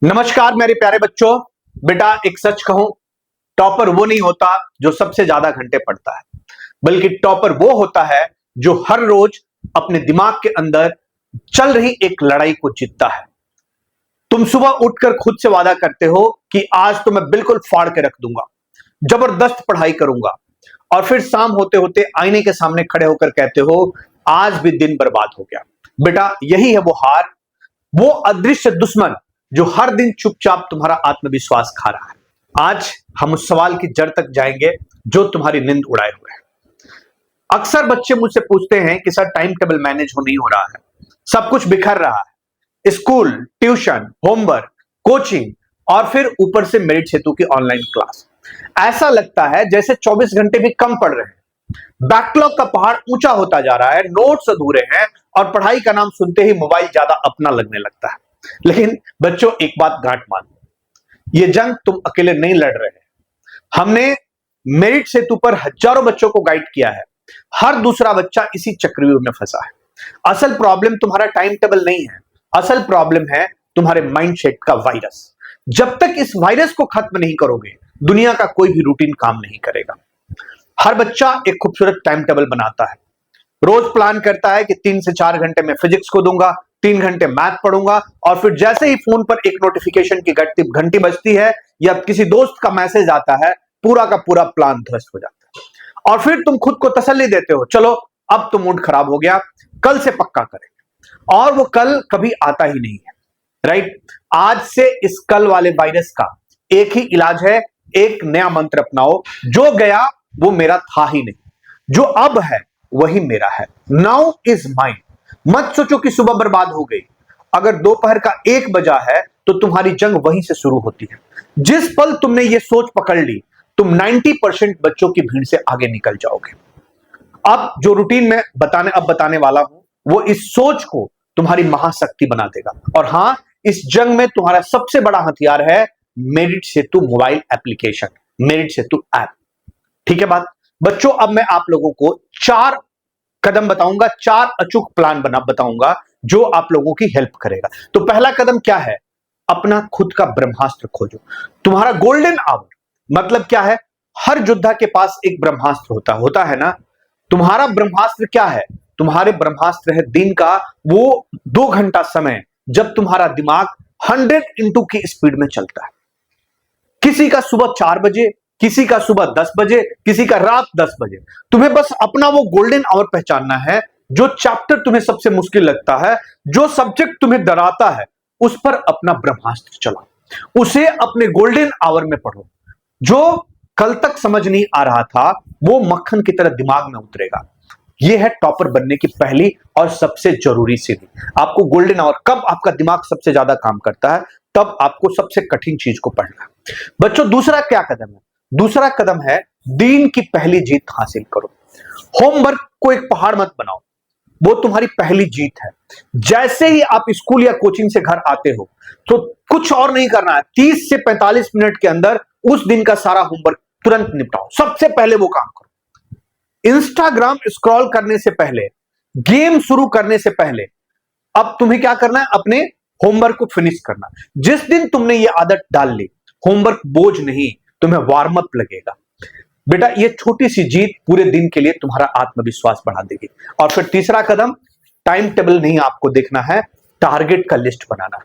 नमस्कार मेरे प्यारे बच्चों। बेटा एक सच कहूं, टॉपर वो नहीं होता जो सबसे ज्यादा घंटे पढ़ता है, बल्कि टॉपर वो होता है जो हर रोज अपने दिमाग के अंदर चल रही एक लड़ाई को जीतता है। तुम सुबह उठकर खुद से वादा करते हो कि आज तो मैं बिल्कुल फाड़ के रख दूंगा, जबरदस्त पढ़ाई करूंगा, और फिर शाम होते होते आईने के सामने खड़े होकर कहते हो आज भी दिन बर्बाद हो गया। बेटा यही है वो हार, वो अदृश्य दुश्मन जो हर दिन चुपचाप तुम्हारा आत्मविश्वास खा रहा है। आज हम उस सवाल की जड़ तक जाएंगे जो तुम्हारी नींद उड़ाए हुए है। अक्सर बच्चे मुझसे पूछते हैं कि सर टाइम टेबल मैनेज नहीं हो रहा है, सब कुछ बिखर रहा है, स्कूल, ट्यूशन, होमवर्क, कोचिंग और फिर ऊपर से मेरिट सेतु की ऑनलाइन क्लास। ऐसा लगता है जैसे 24 घंटे भी कम पड़ रहे हैं। बैकलॉग का पहाड़ ऊंचा होता जा रहा है, नोट्स अधूरे हैं और पढ़ाई का नाम सुनते ही मोबाइल ज्यादा अपना लगने लगता है। लेकिन बच्चों एक बात गांठ मान लो, ये जंग तुम अकेले नहीं लड़ रहे हैं। हमने मेरिट सेतु पर हजारों बच्चों को गाइड किया है। हर दूसरा बच्चा इसी चक्रव्यूह में फंसा है। असल प्रॉब्लम तुम्हारा टाइम टेबल नहीं है, असल प्रॉब्लम है तुम्हारे माइंडसेट का वायरस। जब तक इस वायरस को खत्म नहीं करोगे, दुनिया का कोई भी रूटीन काम नहीं करेगा। हर बच्चा एक खूबसूरत टाइम टेबल बनाता है, रोज प्लान करता है कि 3 से 4 घंटे में फिजिक्स को दूंगा, 3 घंटे मैथ पढ़ूंगा, और फिर जैसे ही फोन पर एक नोटिफिकेशन की घंटी बजती है या किसी दोस्त का मैसेज आता है, पूरा का पूरा प्लान ध्वस्त हो जाता है। और फिर तुम खुद को तसल्ली देते हो, चलो अब तो मूड खराब हो गया, कल से पक्का करेंगे, और वो कल कभी आता ही नहीं है। राइट? आज से इस कल वाले वायरस का एक ही इलाज है, एक नया मंत्र अपनाओ, जो गया वो मेरा था ही नहीं, जो अब है वही मेरा है। Now is mine. मत सोचो कि सुबह बर्बाद हो गई। अगर दोपहर का 1 बजा है तो तुम्हारी जंग वहीं से शुरू होती है। जिस पल तुमने ये सोच पकड़ ली, तुम 90% बच्चों की भीड़ से आगे निकल जाओगे। अब जो रूटीन में बताने वाला हूं, वो इस सोच को तुम्हारी महाशक्ति बना देगा। और हां, इस जंग में तुम्हारा सबसे बड़ा हथियार है मेरिट सेतु मोबाइल एप्लीकेशन, मेरिट सेतु ऐप। ठीक है बात? बच्चों अब मैं आप लोगों को 4 कदम बताऊंगा, 4 अचूक प्लान बताऊंगा जो आप लोगों की हेल्प करेगा। तो पहला कदम क्या है? अपना खुद का ब्रह्मास्त्र खोजो, तुम्हारा गोल्डन आवर। मतलब क्या है? हर योद्धा के पास एक ब्रह्मास्त्र होता है ना। तुम्हारा ब्रह्मास्त्र क्या है? तुम्हारे ब्रह्मास्त्र है दिन का वो 2 घंटा समय जब तुम्हारा दिमाग 100 इंटू की स्पीड में चलता है। किसी का सुबह 4 बजे, किसी का सुबह 10 बजे, किसी का रात 10 बजे। तुम्हें बस अपना वो गोल्डन आवर पहचानना है। जो चैप्टर तुम्हें सबसे मुश्किल लगता है, जो सब्जेक्ट तुम्हें डराता है, उस पर अपना ब्रह्मास्त्र चलाओ, उसे अपने गोल्डन आवर में पढ़ो। जो कल तक समझ नहीं आ रहा था, वो मक्खन की तरह दिमाग में उतरेगा। यह है टॉपर बनने की पहली और सबसे जरूरी सीढ़ी। आपको गोल्डन आवर, कब आपका दिमाग सबसे ज्यादा काम करता है, तब आपको सबसे कठिन चीज को पढ़ना है। बच्चों दूसरा क्या कदम है? दूसरा कदम है दिन की पहली जीत हासिल करो। होमवर्क को एक पहाड़ मत बनाओ, वो तुम्हारी पहली जीत है। जैसे ही आप स्कूल या कोचिंग से घर आते हो, तो कुछ और नहीं करना है, 30 से 45 मिनट के अंदर उस दिन का सारा होमवर्क तुरंत निपटाओ। सबसे पहले वो काम करो। इंस्टाग्राम स्क्रॉल करने से पहले, गेम शुरू करने से पहले, अब तुम्हें क्या करना है? अपने होमवर्क को फिनिश करना। जिस दिन तुमने ये आदत डाल ली, होमवर्क बोझ नहीं, तुम्हें वार्म अप लगेगा। बेटा ये छोटी सी जीत पूरे दिन के लिए तुम्हारा आत्मविश्वास बढ़ा देगी। और फिर तीसरा कदम, टाइम टेबल नहीं आपको देखना है, टारगेट का लिस्ट बनाना।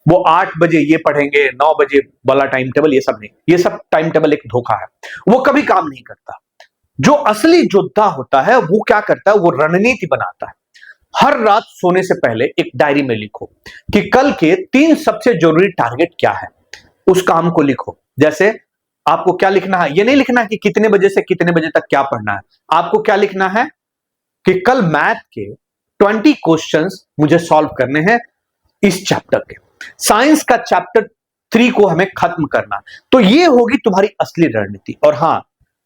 वो 8 बजे ये पढ़ेंगे, 9 बजे वाला टाइम टेबल, ये सब नहीं। ये सब टाइम टेबल एक धोखा है, वो कभी काम नहीं करता। जो असली योद्धा होता है वो क्या करता है? वो रणनीति बनाता है। हर रात सोने से पहले एक डायरी में लिखो कि कल के 3 सबसे जरूरी टारगेट क्या है। उस काम को लिखो। जैसे आपको क्या लिखना है? ये नहीं लिखना है कि कितने बजे से कितने बजे तक क्या पढ़ना है। आपको क्या लिखना है? कि कल मैथ के 20 क्वेश्चंस मुझे सॉल्व करने हैं इस चैप्टर के। साइंस का चैप्टर 3 को हमें खत्म करना। तो ये होगी तुम्हारी असली रणनीति। और हां,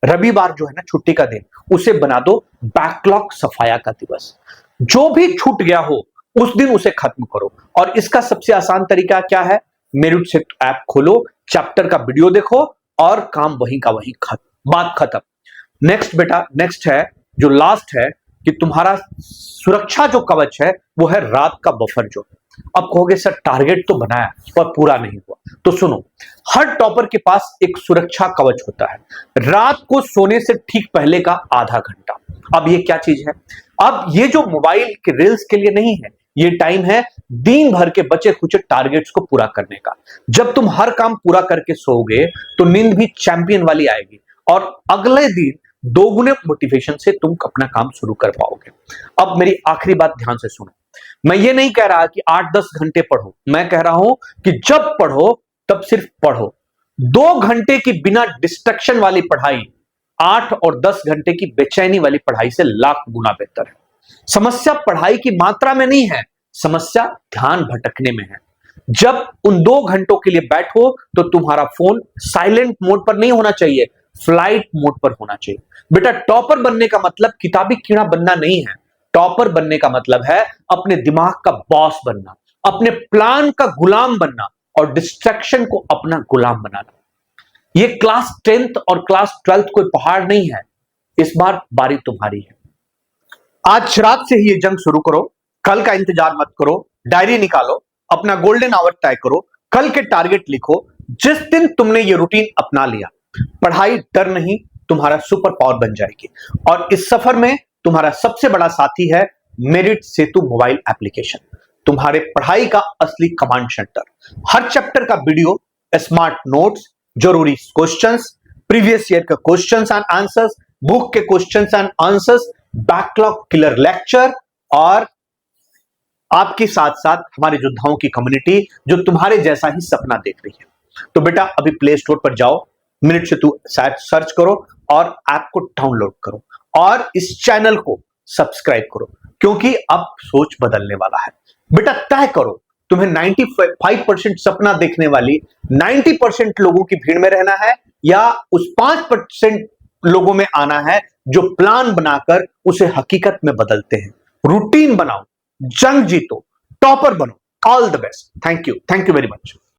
रविवार जो है ना, छुट्टी का दिन, उसे बना दो बैकलॉग सफाया का दिवस। जो भी छूट गया हो उस दिन उसे खत्म करो। और इसका सबसे आसान तरीका क्या है? मेरिट सेतु ऐप खोलो, चैप्टर का वीडियो देखो और काम वहीं का वहीं खत्म, बात खत्म। नेक्स्ट बेटा, नेक्स्ट है जो लास्ट है कि तुम्हारा सुरक्षा जो कवच है वो है रात का बफर जोन। अब कहोगे सर टारगेट तो बनाया पर पूरा नहीं हुआ। तो सुनो, हर टॉपर के पास एक सुरक्षा कवच होता है, रात को सोने से ठीक पहले का आधा घंटा। अब ये क्या चीज है? अब ये जो मोबाइल के रील्स के लिए नहीं है, ये टाइम है दिन भर के बचे खुचे टारगेट्स को पूरा करने का। जब तुम हर काम पूरा करके सोओगे तो नींद भी चैंपियन वाली आएगी और अगले दिन दोगुने मोटिवेशन से तुम अपना काम शुरू कर पाओगे। अब मेरी आखिरी बात ध्यान से सुनो, मैं ये नहीं कह रहा कि 8-10 घंटे पढ़ो, मैं कह रहा हूं कि जब पढ़ो तब सिर्फ पढ़ो। 2 घंटे की बिना डिस्ट्रक्शन वाली पढ़ाई 8 और 10 घंटे की बेचैनी वाली पढ़ाई से लाख गुना बेहतर है। समस्या पढ़ाई की मात्रा में नहीं है, समस्या ध्यान भटकने में है। जब उन 2 घंटों के लिए बैठो तो तुम्हारा फोन साइलेंट मोड पर नहीं होना चाहिए, फ्लाइट मोड पर होना चाहिए। बेटा, टॉपर बनने का मतलब किताबी कीड़ा बनना नहीं है। टॉपर बनने का मतलब है अपने दिमाग का बॉस बनना, अपने प्लान का गुलाम बनना और डिस्ट्रैक्शन को अपना गुलाम बनाना। ये क्लास 10th और क्लास 12th कोई पहाड़ नहीं है, इस बार बारी तुम्हारी है। आज रात से ही ये जंग शुरू करो, कल का इंतजार मत करो। डायरी निकालो, अपना गोल्डन आवर तय करो, कल के टारगेट लिखो। जिस दिन तुमने ये रूटीन अपना लिया, पढ़ाई डर नहीं तुम्हारा सुपर पावर बन जाएगी। और इस सफर में तुम्हारा सबसे बड़ा साथी है मेरिट सेतु मोबाइल एप्लीकेशन, तुम्हारे पढ़ाई का असली कमांड सेंटर। हर चैप्टर का वीडियो, स्मार्ट नोट्स, जरूरी क्वेश्चंस, प्रीवियस ईयर का क्वेश्चंस एंड आंसर्स, बुक के questions and answers, backlog killer lecture और आपके साथ साथ हमारे योद्धाओं की कम्युनिटी जो तुम्हारे जैसा ही सपना देख रही है। तो बेटा, अभी प्ले स्टोर पर जाओ, मिनट से तू सर्च करो और ऐप को डाउनलोड करो और इस चैनल को सब्सक्राइब करो, क्योंकि अब सोच बदलने वाला है। बेटा, तय करो तुम्हें 95% सपना देखने वाली 90% लोगों की भीड़ में रहना है या उस 5% लोगों में आना है जो प्लान बनाकर उसे हकीकत में बदलते हैं। रूटीन बनाओ, जंग जीतो, टॉपर बनो। All the best. Thank you very much.